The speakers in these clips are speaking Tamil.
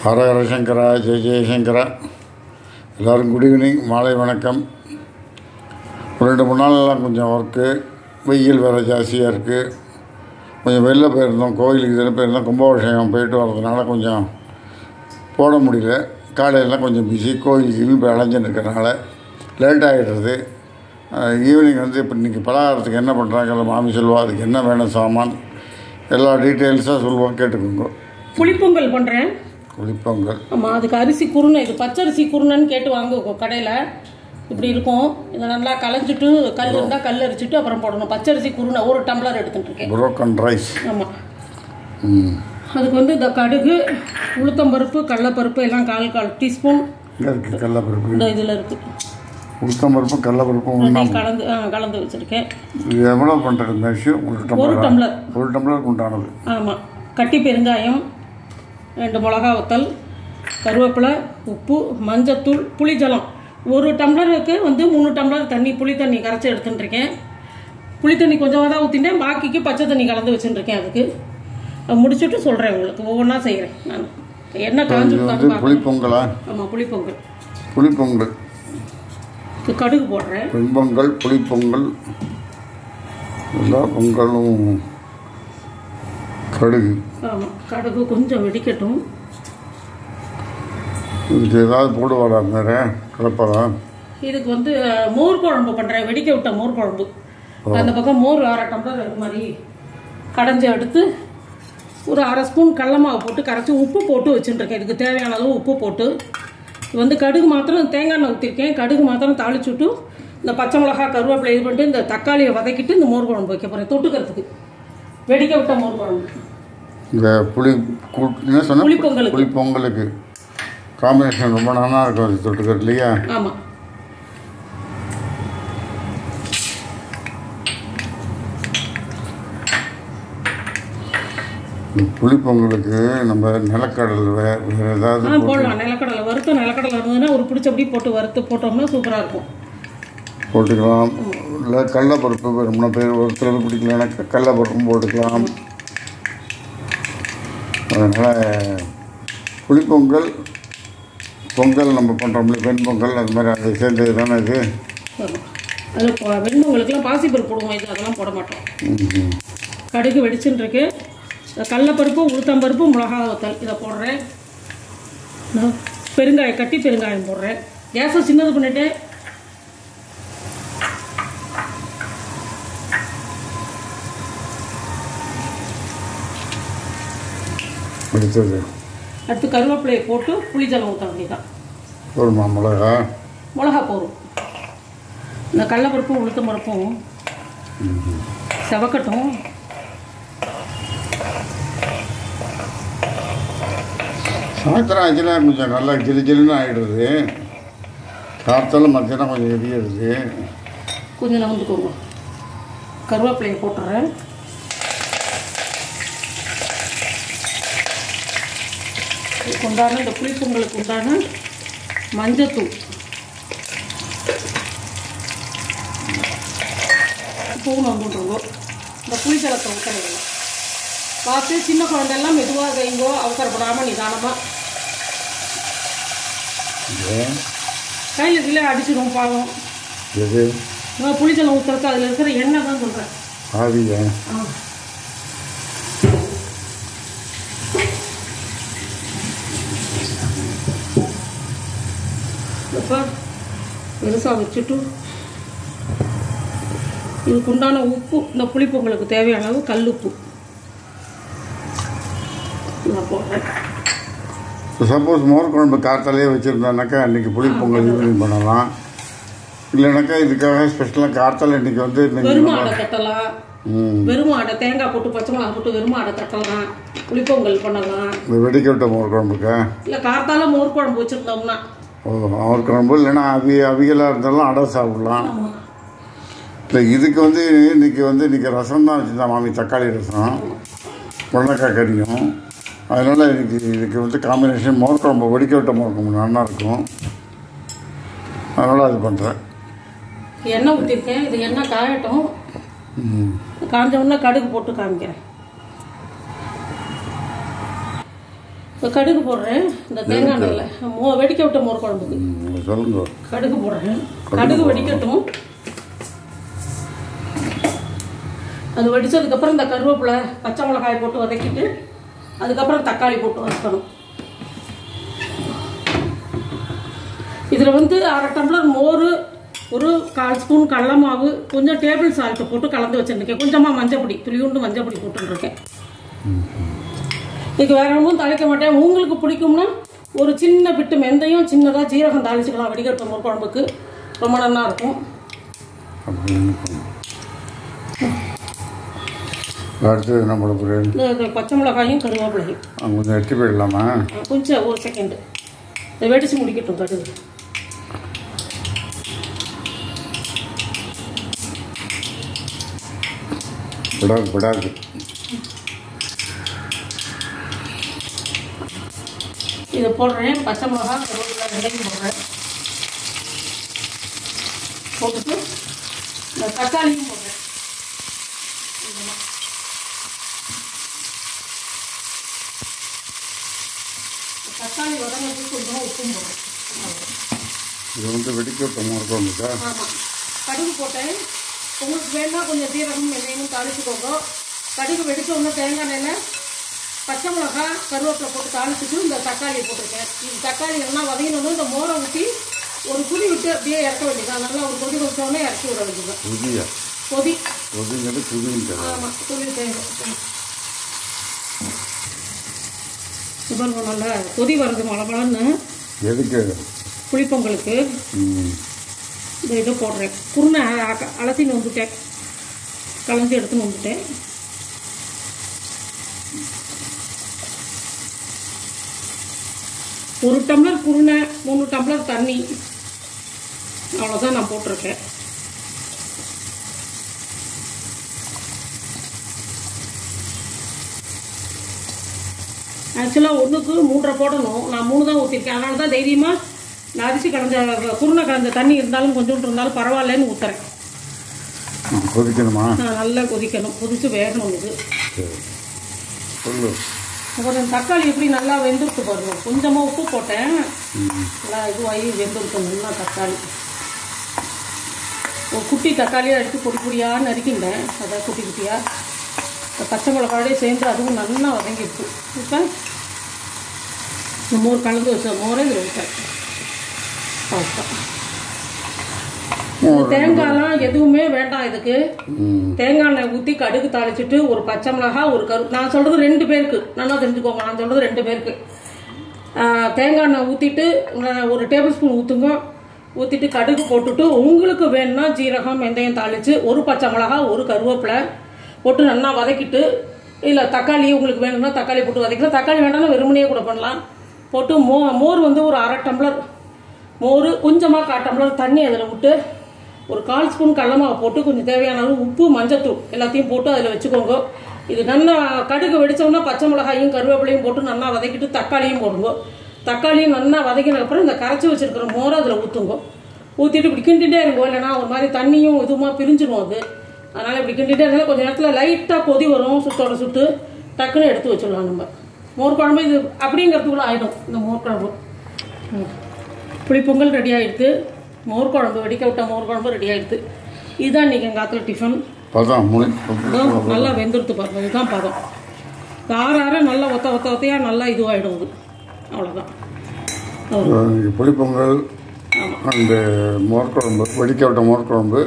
ஹரஹர சங்கரா, ஜெய ஜெயசங்கரா. எல்லோரும் குட் ஈவினிங், மாலை வணக்கம். ஒரு 2-3 நாளெல்லாம் கொஞ்சம் ஒர்க்கு, வெயில் வேறு ஜாஸ்தியாக இருக்குது. கொஞ்சம் வெளில போயிருந்தோம், கோயிலுக்கு இதில் போயிருந்தோம். கும்பாபிஷேகம் போயிட்டு வர்றதுனால கொஞ்சம் போட முடியல. காலையெல்லாம் கொஞ்சம் பிஸி, கோயிலுக்கு இப்போ அலைஞ்சின்னு இருக்கிறனால லேட் ஆகிடுறது. ஈவினிங் வந்து இப்போ இன்றைக்கி பலகாரத்துக்கு என்ன பண்ணுறாங்க மாமி சொல்லுவா, அதுக்கு என்ன வேணும் சாமான் எல்லா டீட்டெயில்ஸாக சொல்லுவோம், கேட்டுக்கோங்க. புளிப்பொங்கல் பண்ணுறேன். புளிப்பொங்கல், ஆமாம். அதுக்கு அரிசி குருணை, இது பச்சரிசி குருணைன்னு கேட்டு வாங்குவோம் கடையில். இப்படி இருக்கும். இதை நல்லா களைஞ்சிட்டு கல் இருந்தால் கல் அரிச்சிட்டு அப்புறம் போடணும். பச்சரிசி குருணை 1 டம்ளர் எடுத்துட்டுருக்கேன். Broken rice. ஆமாம். அதுக்கு வந்து இந்த கடுகு, உளுத்தம்பருப்பு, கடலைப்பருப்பு எல்லாம் 1/4 டீஸ்பூன் இருக்குது. கடலைப்பருப்பு இந்த இதில் இருக்குது. உளுத்தம்பருப்பு கடலைப்பருப்பு கலந்து வச்சுருக்கேன். இது எவ்வளோ பண்ணுறது மேஷு? 1 டம்ளர். 1 டம்ளருக்கு உண்டானது. ஆமாம். கட்டி பெருங்காயம், 2 மிளகா வத்தல், கருவேப்பிலை, உப்பு, மஞ்சத்தூள், புளிஜலம். 1 டம்ளருக்கு வந்து 3 டம்ளர் தண்ணி, புளி தண்ணி கரைச்சி எடுத்துட்டுருக்கேன். புளி தண்ணி கொஞ்சமாக தான் ஊற்றிட்டேன், பாக்கிக்கு பச்சை தண்ணி கலந்து வச்சுட்டுருக்கேன். அதுக்கு முடிச்சுட்டு சொல்கிறேன் உங்களுக்கு, ஒவ்வொன்றா செய்கிறேன் நான். என்ன காஞ்சி புளிப்பொங்கலா? ஆமாம், புளிப்பொங்கல். புளிப்பொங்கல் கடுகு போடுறேன். வெண்பொங்கல், புளிப்பொங்கல், எல்லா பொங்கலும் கடுகு. ஆமாம், கடுகு கொஞ்சம் வெடிக்கட்டும். இதுக்கு ஏதாவது போடுவாடா வேறு கலப்படா? இதுக்கு வந்து மோர் குழம்பு பண்ணுறேன், வெடிக்க விட்ட மோர் குழம்பு. அந்த பக்கம் மோர் 1/2 டம்ளர் இது மாதிரி கடைஞ்சி எடுத்து ஒரு 1/2 ஸ்பூன் கடல மாவு போட்டு கரைச்சி உப்பு போட்டு வச்சுட்டுருக்கேன். இதுக்கு தேவையான அளவு உப்பு போட்டு வந்து கடுகு மாத்திரம் தேங்காய் எண்ணெய் ஊற்றிருக்கேன். கடுகு மாத்திரம் தாளிச்சுட்டு இந்த பச்சை மிளகா, கருவேப்பிலை இது பண்ணிட்டு இந்த தக்காளியை வதக்கிட்டு இந்த மோர் குழம்பு வைக்க போகிறேன் தொட்டுக்கிறதுக்கு. வெடிக்க விட்ட மோர் குழம்பு. இந்த என்ன சொன்ன? புளிப்பொங்கலுக்கு. புளிப்பொங்கலுக்கு காம்பினேஷன் ரொம்ப நல்லா இருக்கும் அது தொட்டுக்கிறது இல்லையா? ஆமாம். புளிப்பொங்கலுக்கு நம்ம நிலக்கடலை வேறு ஏதாவது போடலாம். நிலக்கடலை வறுத்த நிலக்கடலை இருந்ததுன்னா ஒரு பிடிச்சபடி போட்டு வறுத்து போட்டோம்னா சூப்பராக இருக்கும். போட்டுக்கலாம். இல்லை கடலைப்பருப்பு ரொம்ப பேர் ஒருத்தர் பிடிக்கலன்னா கடலைப்பருப்பும் போட்டுக்கலாம். அதனால் புளிப்பொங்கல், பொங்கல் நம்ம பண்ணுறோம்ல வெண்பொங்கல், அது மாதிரி அதை சேர்ந்தது தானே இது. அதில் வெண்பொங்கலுக்குலாம் பாசிப்பருப்பு போடுவோம், இது அதெல்லாம் போட மாட்டோம். கடுகு வெடிச்சுன்னு இருக்கு. கடலைப்பருப்பு, உளுத்தம்பருப்பு, மிளகா வத்தல் இதை போடுறேன். பெருங்காயம், கட்டி பெருங்காயம் போடுறேன். கேஸை சின்னது பண்ணிவிட்டேன். அடுத்து கருவேப்பிலையை போட்டு புளிஜலம் ஊற்ற வேண்டியதான். போடுமா மிளகா போடும். இந்த கடலைப்பருப்பும் உளுத்தம்பருப்பும் செவக்கட்டும். சாயந்தரம் ஆச்சுன்னா கொஞ்சம் நல்லா ஜில்லுன்னு ஆகிடுது. காற்றாலும் மத்தியானம் கொஞ்சம் எரியிடுது. கொஞ்சம் நகர்ந்துக்கோங்க. கருவேப்பிலையை போட்டுறேன். இதுக்கு உண்டான இந்த புளிப்பொங்கலுக்கு உண்டான மஞ்சத்தூள், உப்பும் வந்துட்டுருங்கோ. இந்த புளிஜலத்தை ஊற்றுறதில்ல. பார்த்து சின்ன குழந்தையெல்லாம் மெதுவாக கைங்கோ, அவசரப்படாமல் நிதானமாக. கையில் கீழே அடிச்சிடும் பாவம். புளிஜலம் ஊற்றுறதுக்கு அதில் இருக்கிற எண்ணெய் தான் சொல்கிறேன். இப்போ பெருசாக வச்சுட்டு இதுக்கு உண்டான உப்பு, இந்த புளிப்பொங்கலுக்கு தேவையான அளவு கல் உப்பு நான் போடுறேன். சப்போஸ் மோர் குழம்பு காற்றாலே வச்சுருந்தானாக்கா அன்றைக்கி புளிப்பொங்கல் ஈவினிங் பண்ணலாம். இல்லைனாக்கா இதுக்காக ஸ்பெஷலாக காற்றால் இன்றைக்கி வந்து வெறும் ஆடை தட்டலாம். வெறும் ஆடை தேங்காய் போட்டு பச்சை மிளகா போட்டு வெறும் ஆடை தட்டலாம், புளிப்பொங்கல் பண்ணலாம். இந்த வெடிக்க விட்ட மோர் குழம்புக்கா? இல்லை காற்றால மோர் குழம்பு வச்சுருந்தோம்னா மோர் குழம்பு, இல்லைன்னா அவிகளாக இருந்தாலும் அடை சாப்பிடலாம். இல்லை இதுக்கு வந்து இன்றைக்கி ரசம் தான் வச்சுருந்தேன் மாமி, தக்காளி ரசம், முருங்கைக்காய் கறியும். அதனால் இதுக்கு வந்து காம்பினேஷன் மோர் குழம்பு, வெடிக்க விட்ட மோர் குழம்பு நல்லா இருக்கும். அதனால் அது பண்ணுறேன். எண்ணெய் ஊற்றிருக்கேன். இது எண்ணெய் காயட்டும். காஞ்ச உடனே கடுகு போட்டு காமிக்கிறேன். இப்போ கடுகு போடுறேன். இந்த தேங்காய் எண்ணெயில் வெடிக்க விட்ட மோர் குழம்புக்கு சொல்லுங்க. கடுகு போடுறேன். கடுகு வெடிக்கட்டும். அது வெடிச்சதுக்கப்புறம் இந்த கருவேப்பிலை பச்சை மிளகாய் போட்டு வதக்கிட்டு அதுக்கப்புறம் தக்காளி போட்டு வதக்கணும். இதில் வந்து 1/2 டம்ளர் மோர், ஒரு 1/4 ஸ்பூன் கடல மாவு, கொஞ்சம் டேபிள் சால்ட்டு போட்டு கலந்து வச்சுருக்கேன். கொஞ்சமாக மஞ்சப்பொடி, துளியுண்டு மஞ்சப்பொடி போட்டுருக்கேன். இதுக்கு வேற ஒன்றும் தாளிக்க மாட்டேன். உங்களுக்கு பிடிக்கும்னா ஒரு சின்ன பிட்டு வெந்தயம், சின்னதாக ஜீரகம் தாளிச்சுக்கலாம். வெடிக்கட்ட மோர் குழம்புக்கு ரொம்ப நல்லா இருக்கும். அடுத்து என்ன போட போகிறேன்? பச்சை மிளகாயும் கருவேப்பிலையும் கொஞ்சம் எட்டி போயிடலாமா? கொஞ்சம் ஒரு செகண்டு இதை வெடிச்சு முடிக்கட்டும். கடுகு விடாது. இதை போடுறேன். பச்சை மிளகா கருவேப்பிலை ரெண்டையும் போடுறேன். போட்டுட்டு இந்த தக்காளியும் போடுறேன். தக்காளி வதங்கிறதுக்கு கொஞ்சமாக உப்பும் போடுறேன். இது வந்து வெடிக்க விட்ட மோர் குழம்புக்கா? ஆமாம். கடுகு போட்டேன். உங்களுக்கு வேணால் கொஞ்சம் ஜீரகம் வெந்தயமும் தாளிச்சுக்கோங்க. கடுகு வெடிச்ச உடனே தேங்காய் எண்ணெயில் பச்சை மிளகா கருவேப்பிலை போட்டு தாளிச்சுட்டு இந்த தக்காளியை போட்டிருக்கேன். இந்த தக்காளி எல்லாம் வதங்கினோன்னு இந்த மோரை ஊற்றி ஒரு குடி விட்டு அப்படியே இறக்க வேண்டியதான். நல்லா ஒரு கொதி வச்சோடனே இறக்கி விட வேண்டியதான். கொதி. ஆமாம், குடி தேங்காய் இப்போ நல்லா கொதி வருது மழை எதுக்கு? புளிப்பொங்கலுக்கு இந்த இதை போடுறேன். குருணை அலசின்னு வந்துட்டேன், கலந்து எடுத்துன்னு வந்துட்டேன். ஒரு டம்ளர் குருணை, 3 டம்ளர் தண்ணி, அவ்வளோதான் நான் போட்டிருக்கேன். ஆக்சுவலாக 1க்கு 3.5 போடணும். நான் 3 தான் ஊற்றிருக்கேன். அதனால தான் தைரியமாக நான் அரிசி கலந்த குருணை கலந்த தண்ணி இருந்தாலும் கொஞ்சோண்டு இருந்தாலும் பரவாயில்லன்னு ஊற்றுறேன். கொதிக்கணுமா? நல்லா கொதிக்கணும். கொதித்து வேகணும். இது அப்புறம் தக்காளி எப்படி நல்லா வெந்துருக்கு பாருங்க. கொஞ்சமாக உப்பு போட்டேன். நல்லா இதுவாகி வெந்துருக்கு நல்லா தக்காளி. ஒரு குட்டி தக்காளியாக எடுத்து பொடி பொடியாக நறுக்கிண்டேன். அதை குட்டி குட்டியாக பச்சை மிளகாயோடய சேர்ந்து அதுவும் நல்லா வதங்கிடுச்சு. இப்போ இந்த மோர் கலந்து வச்ச மோரை இதில் விட்டேன். தேங்காய்லாம் எதுவுமே வேண்டாம். இதுக்கு தேங்காய் எண்ணெய் ஊற்றி கடுகு தாளிச்சுட்டு ஒரு பச்சை மிளகா, ஒரு நான் சொல்றது 2 பேருக்கு, நல்லா தெரிஞ்சுக்கோங்க. நான் சொல்றது 2 பேருக்கு. தேங்காய் எண்ணெய் ஊற்றிட்டு ஒரு டேபிள் ஸ்பூன் ஊற்றுங்க. ஊற்றிட்டு கடுகு போட்டுட்டு உங்களுக்கு வேணும்னா ஜீரகம் வெந்தயம் தாளித்து ஒரு பச்சை மிளகா, ஒரு கருவேப்பிலை போட்டு நல்லா வதக்கிட்டு, இல்லை தக்காளி உங்களுக்கு வேணும்னா தக்காளி போட்டு வதக்கலாம். தக்காளி வேணாலும் வெறுமனையே கூட பண்ணலாம். போட்டு மோர் வந்து ஒரு 1/2 டம்ளர் மோர், கொஞ்சமாக 1/4 டம்ளர் தண்ணி அதில் விட்டு ஒரு 1/4 ஸ்பூன் கடல மாவு போட்டு கொஞ்சம் தேவையான அளவு உப்பு, மஞ்சத்தூள் எல்லாத்தையும் போட்டு அதில் வச்சுக்கோங்க. இது நல்லா கடுகு வெடித்தோன்னா பச்சை மிளகாயும் கருவேப்பிலையும் போட்டு நல்லா வதக்கிட்டு தக்காளியும் போடுங்க. தக்காளியும் நல்லா வதக்கினதுக்கப்புறம் இந்த கரைச்சி வச்சுருக்கிற மோரை அதில் ஊற்றுங்க. ஊற்றிட்டு இப்படி கிண்டிகிட்டே இருங்கோ. இல்லைனா ஒரு மாதிரி தண்ணியும் இதுவுமா பிரிஞ்சிடும் அது. அதனால் இப்படி கிண்டிகிட்டே இருந்தாலும் கொஞ்சம் நேரத்தில் லைட்டாக கொதி வரும். சுத்தோட சுட்டு டக்குன்னு எடுத்து வச்சிடலாம். நம்ம மோர் குழம்பு இது அப்படிங்கிறதுக்குள்ள ஆகிடும். இந்த மோர் குழம்பு புளிப்பொங்கல் ரெடி ஆகிடுது. மோர் குழம்பு வெடிக்க விட்ட மோர் குழம்பு ரெடி ஆகிடுது. இதுதான் இன்றைக்கி எங்கள் காலத்தில் டிஃபன். நல்லா வெந்துடுத்து பாருங்க. இதுதான் பதம். ஆற நல்லா ஒத்தையாக நல்லா இதுவாகிடும். அது அவ்வளோதான். புளிப்பொங்கல் அந்த மோர் குழம்பு, வெடிக்க விட்ட மோர் குழம்பு,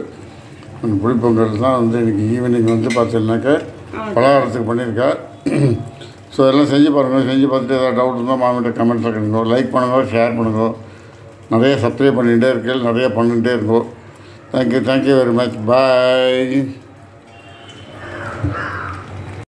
அந்த புளிப்பொங்கல் தான் வந்து இன்றைக்கி ஈவினிங் வந்து பார்த்தீங்கன்னாக்க பலகாரத்துக்கு பண்ணியிருக்கா. ஸோ எல்லாம் செஞ்சு பாருங்கள். செஞ்சு பார்த்துட்டு ஏதாவது டவுட் இருந்தால் மாமிட்ட கமெண்ட்ஸில் பண்ணுங்க. லைக் பண்ணுங்க, ஷேர் பண்ணுங்க. நிறைய சப்ஸ்கிரைப் பண்ணிகிட்டே இருக்கேன், நிறைய பண்ணிகிட்டே இருக்கோம். Thank you very much. பாய்.